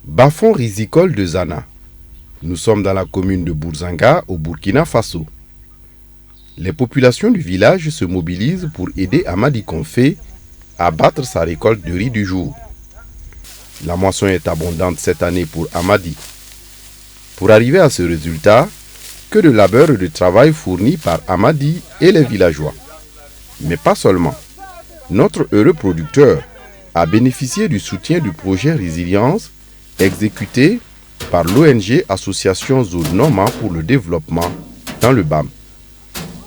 Bas-fond risicole de Zana. Nous sommes dans la commune de Bourzanga, au Burkina Faso. Les populations du village se mobilisent pour aider Amadi Konfé à battre sa récolte de riz du jour. La moisson est abondante cette année pour Amadi. Pour arriver à ce résultat, que de labeur et de travail fournis par Amadi et les villageois. Mais pas seulement. Notre heureux producteur a bénéficié du soutien du projet Résilience exécuté par l'ONG Association Zone Noma pour le développement dans le BAM.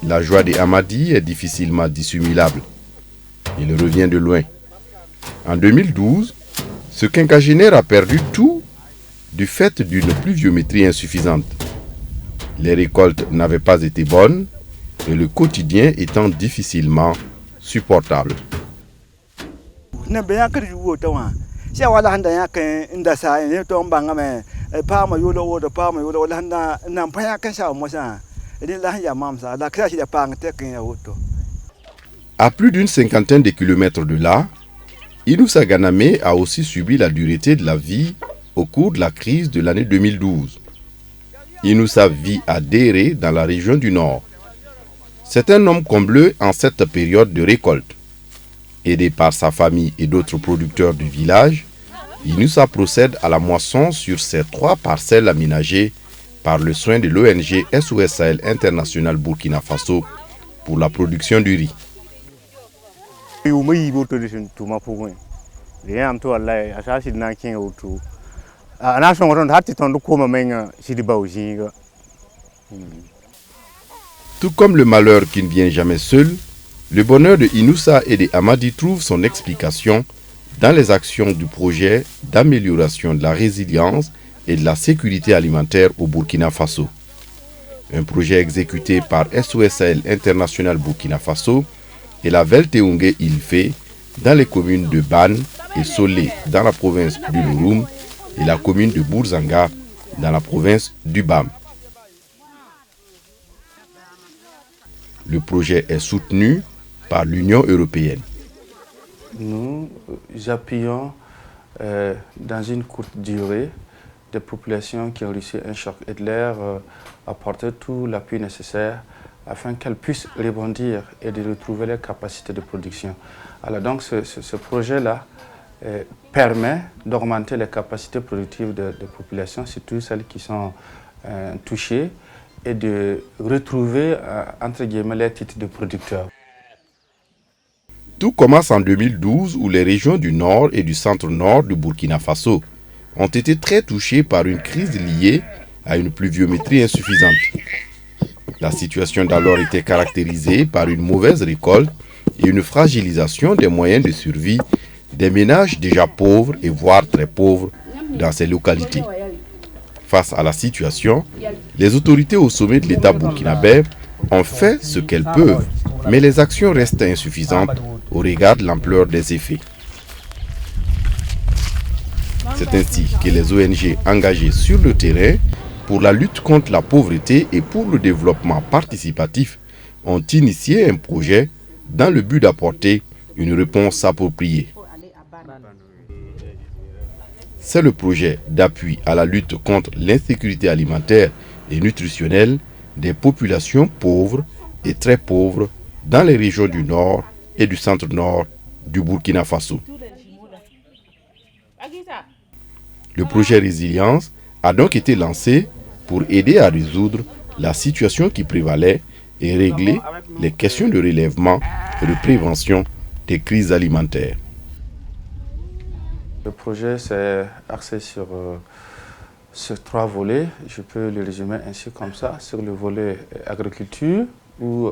La joie de Amadi est difficilement dissimulable. Il revient de loin. En 2012, ce quinquagénaire a perdu tout du fait d'une pluviométrie insuffisante. Les récoltes n'avaient pas été bonnes et le quotidien étant difficilement supportable. À plus d'une cinquantaine de kilomètres de là, Inoussa Ganame a aussi subi la dureté de la vie au cours de la crise de l'année 2012. Inoussa vit à Déré dans la région du Nord. C'est un homme comblé en cette période de récolte. Aidé par sa famille et d'autres producteurs du village, Inoussa procède à la moisson sur ses 3 parcelles aménagées par le soin de l'ONG SOS Sahel International Burkina Faso pour la production du riz. Tout comme le malheur qui ne vient jamais seul, le bonheur de Inoussa et de Amadi trouve son explication dans les actions du projet d'amélioration de la résilience et de la sécurité alimentaire au Burkina Faso. Un projet exécuté par SOS Sahel International Burkina Faso et la Velteungue Ilfé dans les communes de Ban et Solé dans la province du Louroum et la commune de Bourzanga dans la province du Bam. Le projet est soutenu par l'Union européenne. Nous appuyons dans une courte durée des populations qui ont reçu un choc et de leur apporter tout l'appui nécessaire afin qu'elles puissent rebondir et de retrouver leurs capacités de production. Alors donc ce projet-là permet d'augmenter les capacités productives des populations, surtout celles qui sont touchées, et de retrouver entre guillemets les titres de producteurs. Tout commence en 2012 où les régions du nord et du centre-nord du Burkina Faso ont été très touchées par une crise liée à une pluviométrie insuffisante. La situation d'alors était caractérisée par une mauvaise récolte et une fragilisation des moyens de survie des ménages déjà pauvres et voire très pauvres dans ces localités. Face à la situation, les autorités au sommet de l'État burkinabé ont fait ce qu'elles peuvent, mais les actions restent insuffisantes au regard de l'ampleur des effets. C'est ainsi que les ONG engagées sur le terrain pour la lutte contre la pauvreté et pour le développement participatif ont initié un projet dans le but d'apporter une réponse appropriée. C'est le projet d'appui à la lutte contre l'insécurité alimentaire et nutritionnelle des populations pauvres et très pauvres dans les régions du nord et du centre-nord du Burkina Faso. Le projet Résilience a donc été lancé pour aider à résoudre la situation qui prévalait et régler les questions de relèvement et de prévention des crises alimentaires. Le projet s'est axé sur 3 volets. Je peux le résumer ainsi comme ça. Sur le volet agriculture, où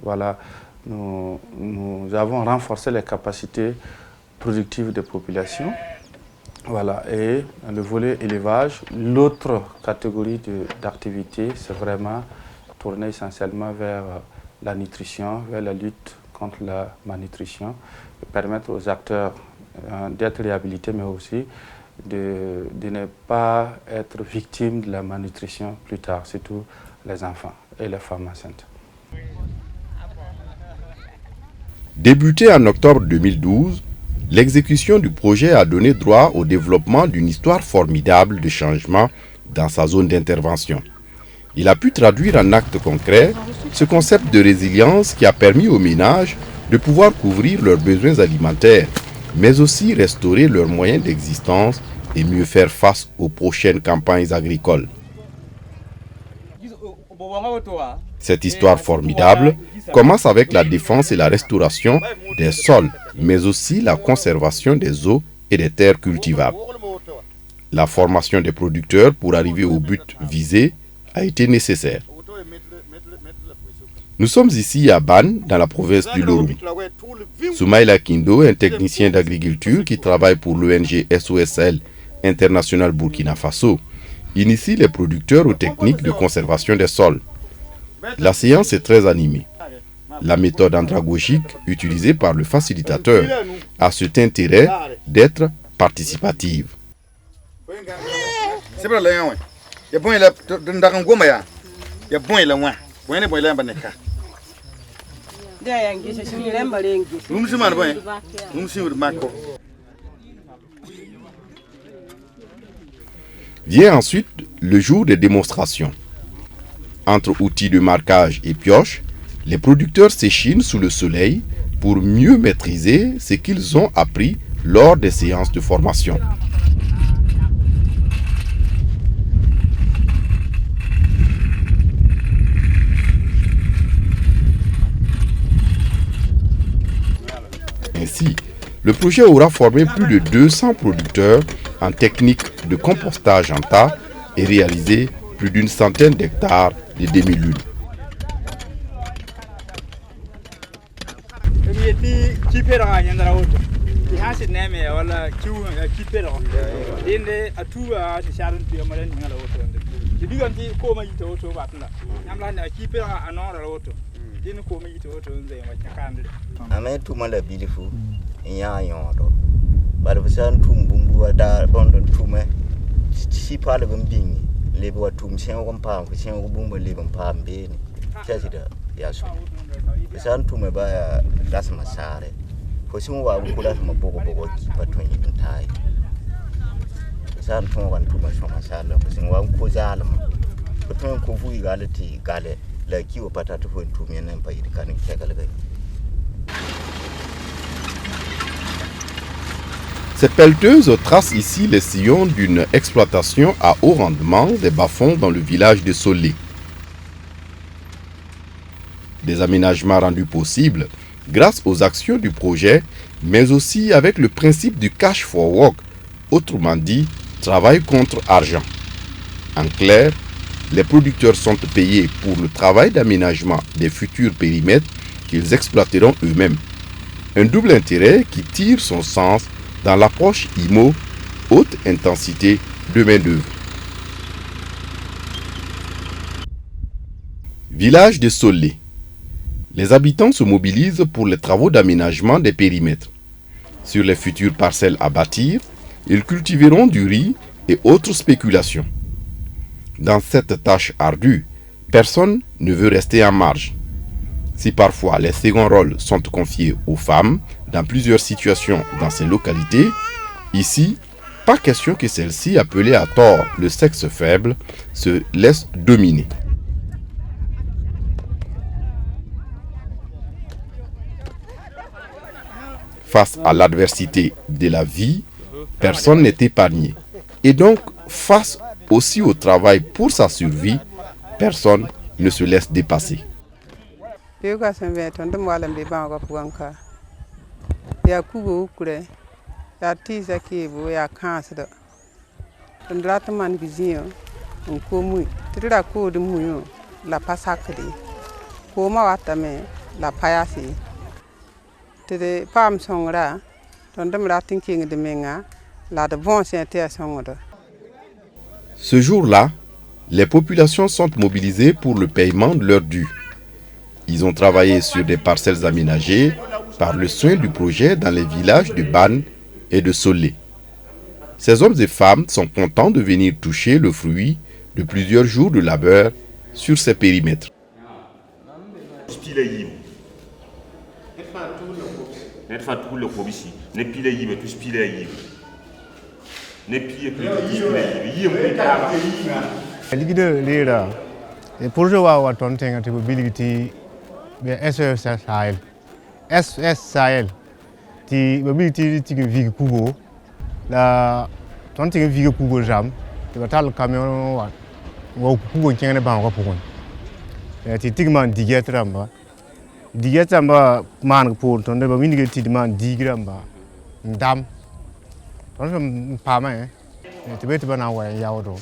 voilà, nous avons renforcé les capacités productives des populations. Voilà. Et dans le volet élevage, l'autre catégorie d'activité, c'est vraiment tourné essentiellement vers la nutrition, vers la lutte contre la malnutrition, et permettre aux acteurs d'être réhabilités, mais aussi de ne pas être victimes de la malnutrition plus tard, surtout les enfants et les femmes enceintes. Débuté en octobre 2012, L'exécution du projet a donné droit au développement d'une histoire formidable de changement dans sa zone d'intervention. Il a pu traduire en actes concrets ce concept de résilience qui a permis aux ménages de pouvoir couvrir leurs besoins alimentaires, mais aussi restaurer leurs moyens d'existence et mieux faire face aux prochaines campagnes agricoles. Cette histoire formidable commence avec la défense et la restauration des sols, mais aussi la conservation des eaux et des terres cultivables. La formation des producteurs pour arriver au but visé a été nécessaire. Nous sommes ici à Ban, dans la province du Loroum. Soumaïla Kindo, un technicien d'agriculture qui travaille pour l'ONG SOSL International Burkina Faso, initie les producteurs aux techniques de conservation des sols. La séance est très animée. La méthode andragogique utilisée par le facilitateur a cet intérêt d'être participative. Vient ensuite le jour des démonstrations. Entre outils de marquage et pioches, les producteurs s'échinent sous le soleil pour mieux maîtriser ce qu'ils ont appris lors des séances de formation. Ainsi, le projet aura formé plus de 200 producteurs en technique de compostage en tas et réalisé plus d'une centaine d'hectares de demi-lunes. Ces pelleteuses tracent ici les sillons d'une exploitation à haut rendement des bas-fonds dans le village de Solé. Des aménagements rendus possibles grâce aux actions du projet, mais aussi avec le principe du cash for work, autrement dit, travail contre argent. En clair, les producteurs sont payés pour le travail d'aménagement des futurs périmètres qu'ils exploiteront eux-mêmes. Un double intérêt qui tire son sens dans l'approche IMO, haute intensité de main-d'œuvre. Village de Solé. Les habitants se mobilisent pour les travaux d'aménagement des périmètres. Sur les futures parcelles à bâtir, ils cultiveront du riz et autres spéculations. Dans cette tâche ardue, personne ne veut rester en marge. Si parfois les seconds rôles sont confiés aux femmes dans plusieurs situations dans ces localités, ici, pas question que celles-ci, appelées à tort le sexe faible, se laissent dominer. Face à l'adversité de la vie, personne n'est épargné. Et donc, face aussi au travail pour sa survie, personne ne se laisse dépasser. Ce jour-là, les populations sont mobilisées pour le paiement de leurs dûs. Ils ont travaillé sur des parcelles aménagées par le soin du projet dans les villages de Ban et de Solé. Ces hommes et femmes sont contents de venir toucher le fruit de plusieurs jours de labeur sur ces périmètres. Le projet wa ton tenga te mobility be SOS Sahel. SOS Sahel. Ti mobility ti vigi kugo la ton tenga vigi kugo jam. Ti batal camion wa kugo kenga ba ko pokon. Ti tigman digetramba. Digetramba man ko ton de ba minige ti man digramba. Ndam. Ton pa ma ti beti bana wa yawodo.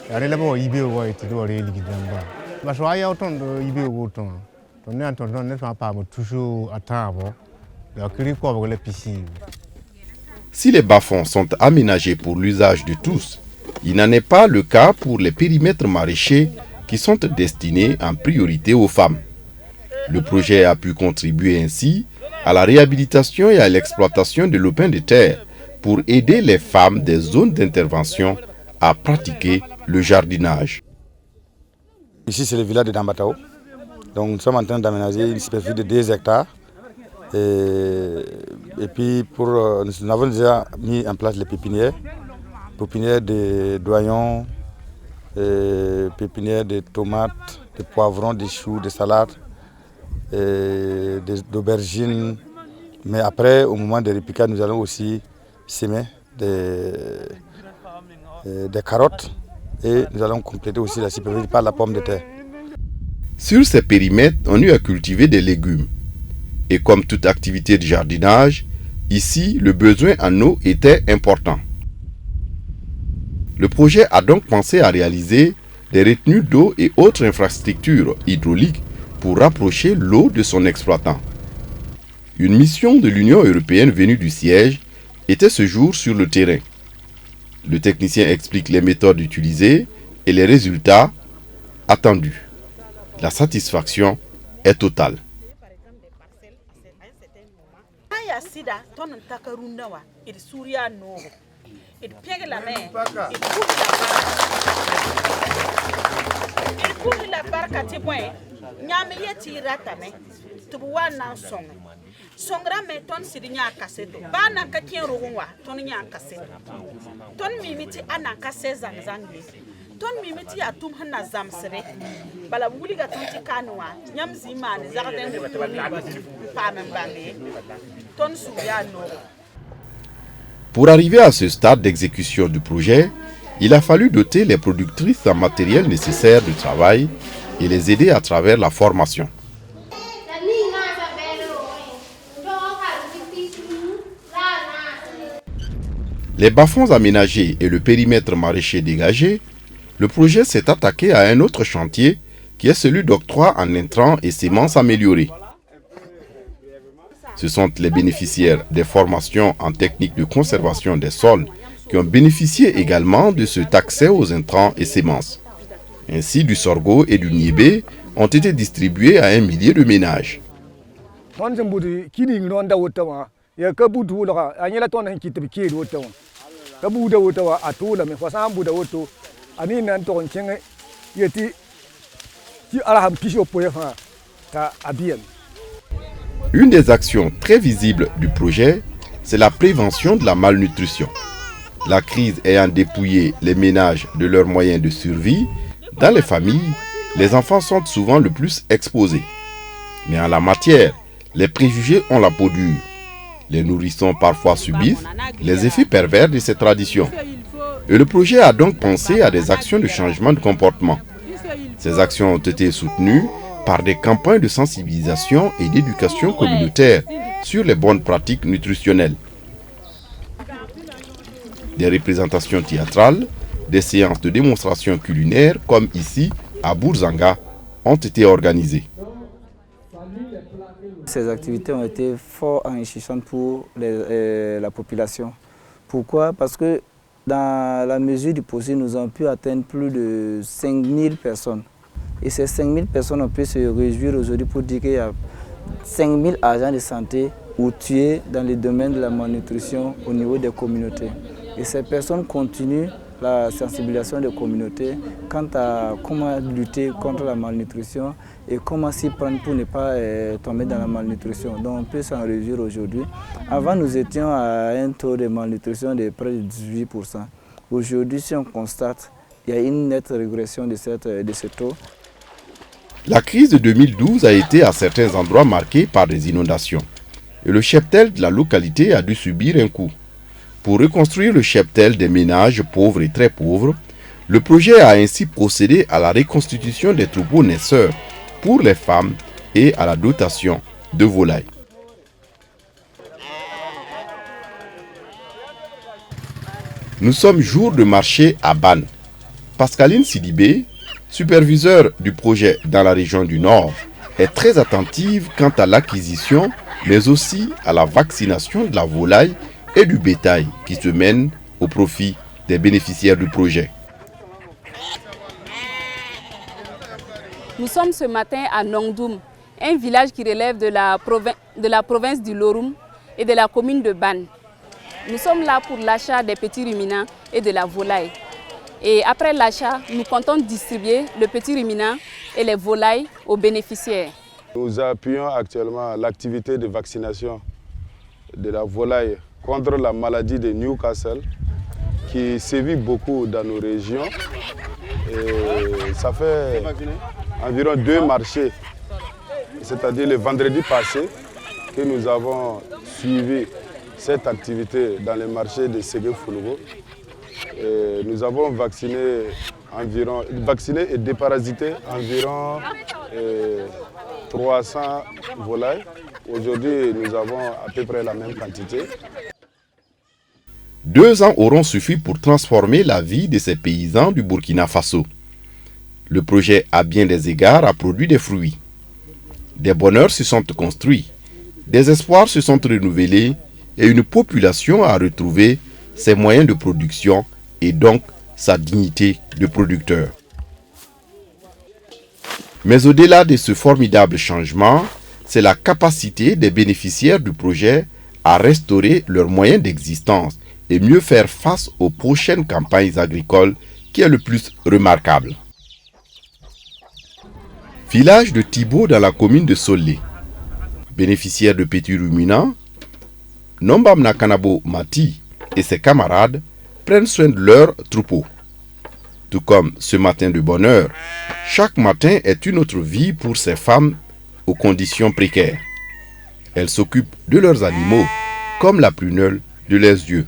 Yare labo ibe wo ti do re ligidamba. Ba so aya ton do ibe wo ton. Ton ne ton ne fa pa mo toujours attendre. La cri ko le piscine. Si les bas-fonds sont aménagés pour l'usage de tous, il n'en est pas le cas pour les périmètres maraîchers qui sont destinés en priorité aux femmes. Le projet a pu contribuer ainsi à la réhabilitation et à l'exploitation de lopins de terre pour aider les femmes des zones d'intervention à pratiquer le jardinage. Ici, c'est le village de Dambatao. Donc, nous sommes en train d'aménager une superficie de 2 hectares. Et puis, nous avons déjà mis en place les pépinières de doyons, pépinières de tomates, de poivrons, de choux, de salades, d'aubergines. Mais après, au moment des répliquats, nous allons aussi semer des carottes et nous allons compléter aussi la superficie par la pomme de terre. Sur ces périmètres, on eut à cultiver des légumes. Et comme toute activité de jardinage, ici, le besoin en eau était important. Le projet a donc pensé à réaliser des retenues d'eau et autres infrastructures hydrauliques pour rapprocher l'eau de son exploitant. Une mission de l'Union européenne venue du siège était ce jour sur le terrain. Le technicien explique les méthodes utilisées et les résultats attendus. La satisfaction est totale. Songra me ton sidinya kaseto bana ka kien rogonwa ton nya kaseto ton mimiti anaka sezan zangi ton mimiti atum hana zamsere bala wuli ga ton tikanwa nyam zimane jardin de pa membangi ton suya no. Pour arriver à ce stade d'exécution du projet, il a fallu doter les productrices en matériel nécessaire de travail et les aider à travers la formation. Les bas-fonds aménagés et le périmètre maraîcher dégagé, le projet s'est attaqué à un autre chantier qui est celui d'octroi en intrants et semences améliorées. Ce sont les bénéficiaires des formations en technique de conservation des sols qui ont bénéficié également de cet accès aux intrants et semences. Ainsi, du sorgho et du niébé ont été distribués à 1 millier de ménages. Une des actions très visibles du projet, c'est la prévention de la malnutrition. La crise ayant dépouillé les ménages de leurs moyens de survie, dans les familles, les enfants sont souvent le plus exposés. Mais en la matière, les préjugés ont la peau dure. Les nourrissons parfois subissent les effets pervers de ces traditions. Et le projet a donc pensé à des actions de changement de comportement. Ces actions ont été soutenues par des campagnes de sensibilisation et d'éducation communautaire sur les bonnes pratiques nutritionnelles. Des représentations théâtrales, des séances de démonstration culinaire comme ici à Bourzanga ont été organisées. Ces activités ont été fort enrichissantes pour la population. Pourquoi? Parce que dans la mesure du possible, nous avons pu atteindre plus de 5000 personnes. Et ces 5000 personnes, on peut se réjouir aujourd'hui pour dire qu'il y a 5000 agents de santé outillés dans le domaine de la malnutrition au niveau des communautés. Et ces personnes continuent la sensibilisation des communautés quant à comment lutter contre la malnutrition et comment s'y prendre pour ne pas tomber dans la malnutrition. Donc on peut s'en réjouir aujourd'hui. Avant, nous étions à un taux de malnutrition de près de 18%. Aujourd'hui, si on constate, il y a une nette régression de ce taux. La crise de 2012 a été à certains endroits marquée par des inondations. Et le cheptel de la localité a dû subir un coup. Pour reconstruire le cheptel des ménages pauvres et très pauvres, le projet a ainsi procédé à la reconstitution des troupeaux naisseurs pour les femmes et à la dotation de volailles. Nous sommes jour de marché à Ban. Pascaline Sidibé, superviseur du projet dans la région du Nord, est très attentive quant à l'acquisition, mais aussi à la vaccination de la volaille et du bétail qui se mène au profit des bénéficiaires du projet. Nous sommes ce matin à Nongdoum, un village qui relève de la province du Lorum et de la commune de Ban. Nous sommes là pour l'achat des petits ruminants et de la volaille. Et après l'achat, nous comptons distribuer le petit ruminant et les volailles aux bénéficiaires. Nous appuyons actuellement l'activité de vaccination de la volaille contre la maladie de Newcastle qui sévit beaucoup dans nos régions. Et ça fait environ 2 marchés, c'est-à-dire le vendredi passé, que nous avons suivi cette activité dans les marchés de Ségué-Foulgo. Nous avons vacciné et déparasité environ 300 volailles. Aujourd'hui, nous avons à peu près la même quantité. 2 ans auront suffi pour transformer la vie de ces paysans du Burkina Faso. Le projet, à bien des égards, a produit des fruits. Des bonheurs se sont construits, des espoirs se sont renouvelés et une population a retrouvé ses moyens de production et donc sa dignité de producteur. Mais au-delà de ce formidable changement, c'est la capacité des bénéficiaires du projet à restaurer leurs moyens d'existence et mieux faire face aux prochaines campagnes agricoles qui est le plus remarquable. Village de Thibaut dans la commune de Solé. Bénéficiaire de petits ruminants, Nombam Nakanabo Mati et ses camarades prennent soin de leurs troupeaux. Tout comme ce matin de bonheur, chaque matin est une autre vie pour ces femmes aux conditions précaires. Elles s'occupent de leurs animaux comme la prunelle de leurs yeux.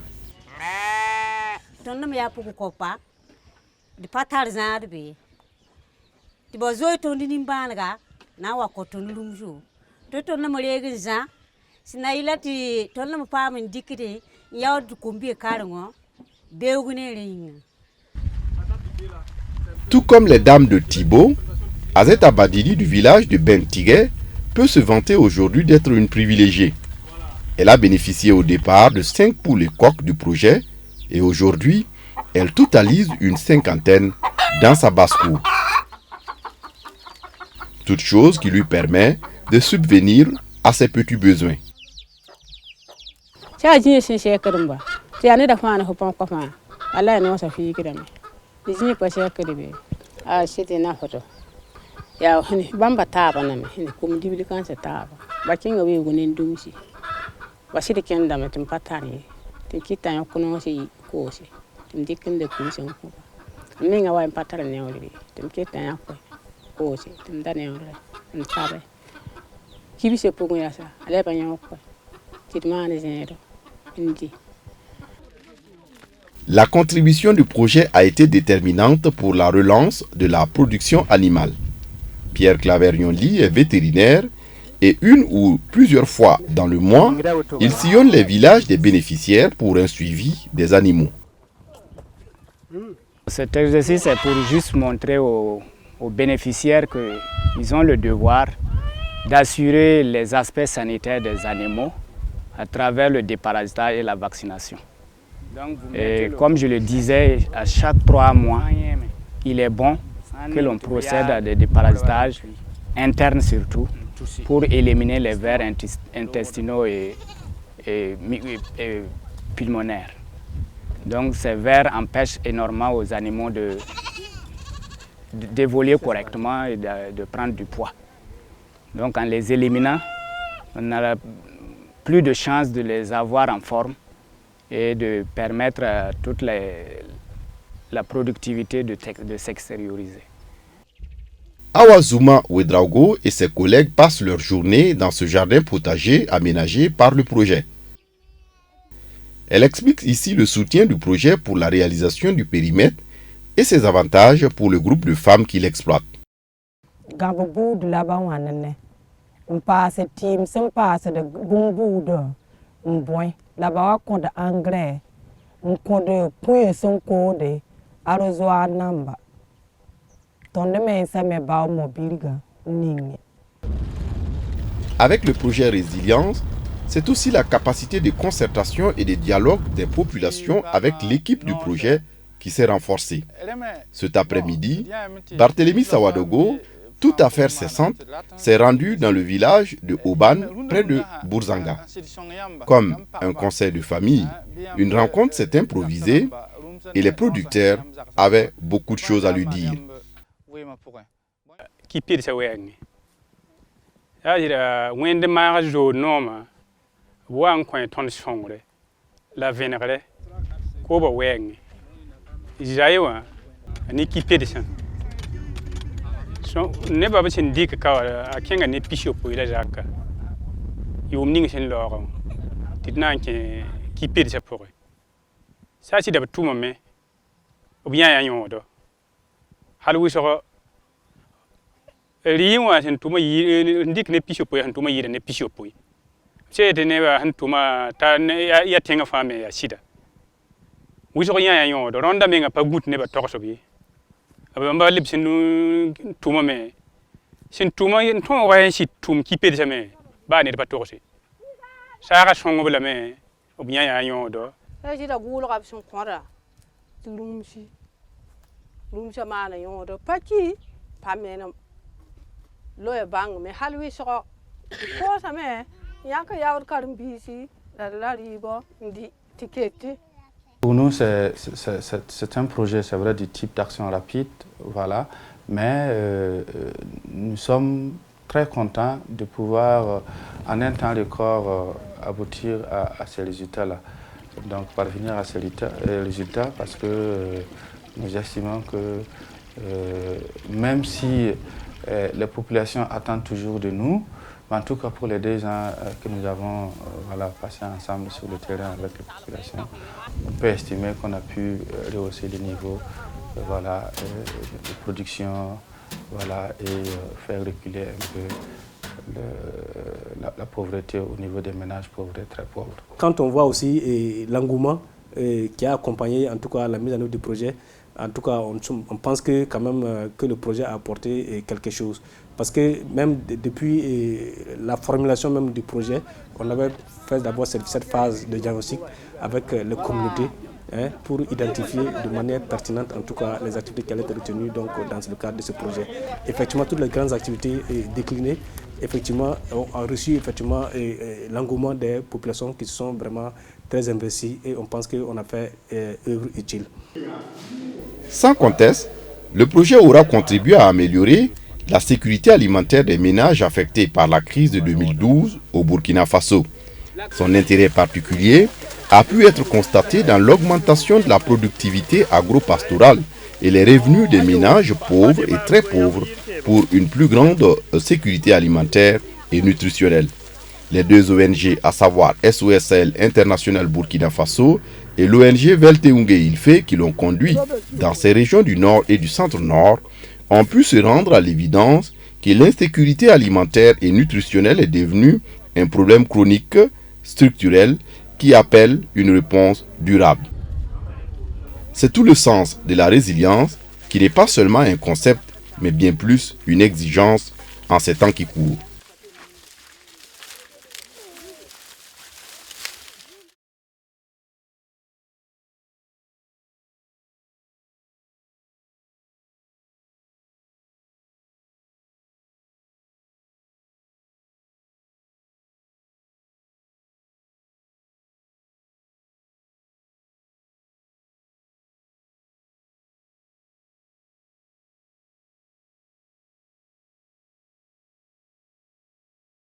Tout comme les dames de Thibaut, Azet Abadili du village de Bentigé peut se vanter aujourd'hui d'être une privilégiée. Elle a bénéficié au départ de 5 poules et coqs du projet et aujourd'hui, elle totalise une 50aine dans sa basse-cour. Toute chose qui lui permet de subvenir à ses petits besoins. La contribution du projet a été déterminante pour la relance de la production animale. Pierre Claverion-Ly est vétérinaire et une ou plusieurs fois dans le mois, il sillonne les villages des bénéficiaires pour un suivi des animaux. Cet exercice est pour juste montrer aux bénéficiaires qu'ils ont le devoir d'assurer les aspects sanitaires des animaux à travers le déparasitage et la vaccination. Et comme je le disais, à chaque 3 mois, il est bon que l'on procède à des déparasitages internes surtout pour éliminer les vers intestinaux et pulmonaires. Donc ces vers empêchent énormément aux animaux d'évoluer correctement et de prendre du poids. Donc en les éliminant, on n'a plus de chance de les avoir en forme et de permettre à toute la productivité de s'extérioriser. Awazuma Ouedraogo et ses collègues passent leur journée dans ce jardin potager aménagé par le projet. Elle explique ici le soutien du projet pour la réalisation du périmètre et ses avantages pour le groupe de femmes qui l'exploitent. On passe team, on passe de bumbu de boin. Là-bas, on a engrais, on a point son code, arrosoir number. Ton demain, ça me bat mobile. Avec le projet Résilience, c'est aussi la capacité de concertation et de dialogue des populations avec l'équipe du projet qui s'est renforcée. Cet après-midi, Barthélemy Sawadogo, toute affaire cessante, s'est rendu dans le village de Oban, près de Bourzanga. Comme un conseil de famille, une rencontre s'est improvisée et les producteurs avaient beaucoup de choses à lui dire. Ne baba chen dik ka a kenga ne pisho po ila jaka yum ning chen lo tidna ke ki pede sa po sa ci da tuma me obiya ya yon do halu so ri wa chen tuma yi ndik ne pisho po han tuma yi ne pisho po che de ne ba han tuma ta ya tenga fame ya sida wi so ya yon do ronda me nga pa gut ne ba to so bi aba lib sin tuma me sin tuma yin ton wa sin tum ki pede me ba ne ba to si sa ga songo bla me obiya ya yon do e ji da gulo ga sin kwara tulum si lum sa ma na yon do pa ki pa me na lo e bang me halwi so ko sa me ya ka ya karim bi si la ribo ndi tiketi. Pour nous, c'est un projet, c'est vrai, du type d'action rapide, voilà, mais nous sommes très contents de pouvoir, en un temps record, aboutir à ces résultats-là. Donc, parvenir à ces résultats parce que nous estimons que même si les populations attendent toujours de nous, en tout cas pour les 2 ans que nous avons passé ensemble sur le terrain avec les populations, on peut estimer qu'on a pu rehausser les niveaux de production et faire reculer un peu la pauvreté au niveau des ménages pauvres et très pauvres. Quand on voit aussi l'engouement qui a accompagné en tout cas la mise en œuvre du projet, en tout cas on pense que quand même que le projet a apporté quelque chose. Parce que même depuis la formulation même du projet, on avait fait d'abord cette phase de diagnostic avec les communautés pour identifier de manière pertinente en tout cas les activités qui allaient être retenues donc, dans le cadre de ce projet. Effectivement, toutes les grandes activités déclinées effectivement, ont reçu effectivement l'engouement des populations qui sont vraiment très investies et on pense qu'on a fait œuvre utile. Sans conteste, le projet aura contribué à améliorer la sécurité alimentaire des ménages affectés par la crise de 2012 au Burkina Faso. Son intérêt particulier a pu être constaté dans l'augmentation de la productivité agro-pastorale et les revenus des ménages pauvres et très pauvres pour une plus grande sécurité alimentaire et nutritionnelle. Les 2 ONG, à savoir SOS International Burkina Faso et l'ONG Velteunge Ilfe, qui l'ont conduit dans ces régions du Nord et du Centre-Nord, ont pu se rendre à l'évidence que l'insécurité alimentaire et nutritionnelle est devenue un problème chronique, structurel, qui appelle une réponse durable. C'est tout le sens de la résilience, qui n'est pas seulement un concept, mais bien plus une exigence en ces temps qui courent.